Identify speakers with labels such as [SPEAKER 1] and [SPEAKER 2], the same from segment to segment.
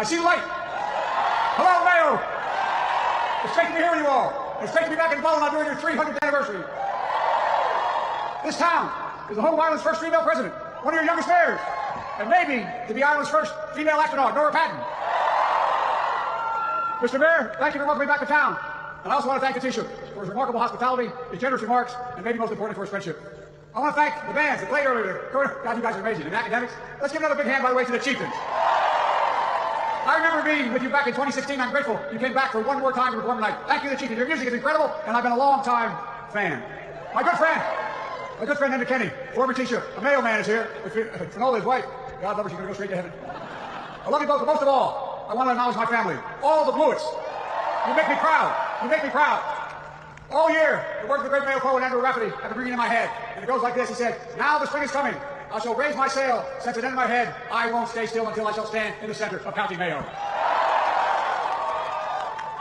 [SPEAKER 1] I see light. Hello, Mayo. It's great to be here with you all. It's great to be back in Bowling during your 300th anniversary. This town is the home of Ireland's first female president, one of your youngest mayors, and maybe to be Ireland's first female astronaut, Nora Patton. Mr. Mayor, thank you for welcoming me back to town. And I also want to thank the Taoiseach for his remarkable hospitality, his generous remarks, and maybe most important for his friendship. I want to thank the bands that played earlier. God, you guys are amazing. And the academics. Let's give another big hand, by the way, to the Chieftains. I remember being with you back in 2016. I'm grateful you came back for one more time to perform tonight. Thank you, the Chieftains. Your music is incredible, and I've been a long-time fan. My good friend Linda Kenny, former Taoiseach, a Mayo man, is here with Finola, his wife. God love her, she's going to go straight to heaven. I love you both, but most of all, I want to acknowledge my family, all the Blewitts. You make me proud. You make me proud. All year, the words of the great Mayo poet Andrew Rafferty have been ringing in my head. And it goes like this. He said, now the spring is coming. I shall raise my sail. Since it in my head, I won't stay still until I shall stand in the center of County Mayo.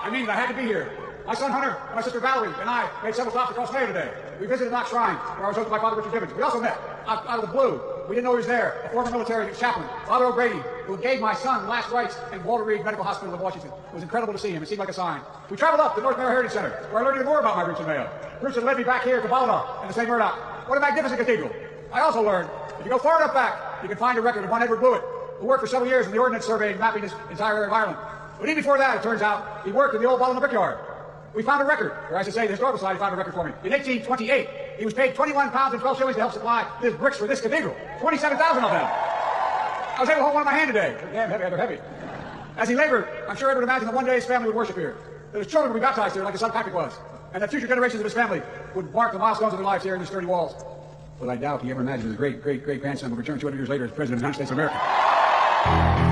[SPEAKER 1] I mean, I had to be here. My son Hunter and my sister Valerie and I made several stops across Mayo today. We visited Knox Shrine, where I was hosted by Father Richard Gibbons. We also met, out of the blue, we didn't know he was there, a former military chaplain, Father O'Grady, who gave my son last rites in Walter Reed Medical Hospital in Washington. It was incredible to see him. It seemed like a sign. We traveled up to North Mayo Heritage Center, where I learned even more about my roots in Mayo. Roots that led me back here to Ballina and the St. Murdoch. What a magnificent cathedral. I also learned, if you go far enough back, you can find a record of one Edward Blewett, who worked for several years in the Ordnance Survey, mapping this entire area of Ireland. But even before that, it turns out, he worked in the old Ballina brickyard. We found a record, or I should say the Historical Society found a record for me. In 1828, he was paid 21 pounds and 12 shillings to help supply his bricks for this cathedral. 27,000 of them. I was able to hold one in my hand today. They're damn heavy, they're heavy. As he labored, I'm sure everyone imagined that one day his family would worship here, that his children would be baptized here like his son Patrick was, and that future generations of his family would mark the milestones of their lives here in these sturdy walls. But I doubt he ever imagined his great-great-great-grandson would return 200 years later as President of the United States of America.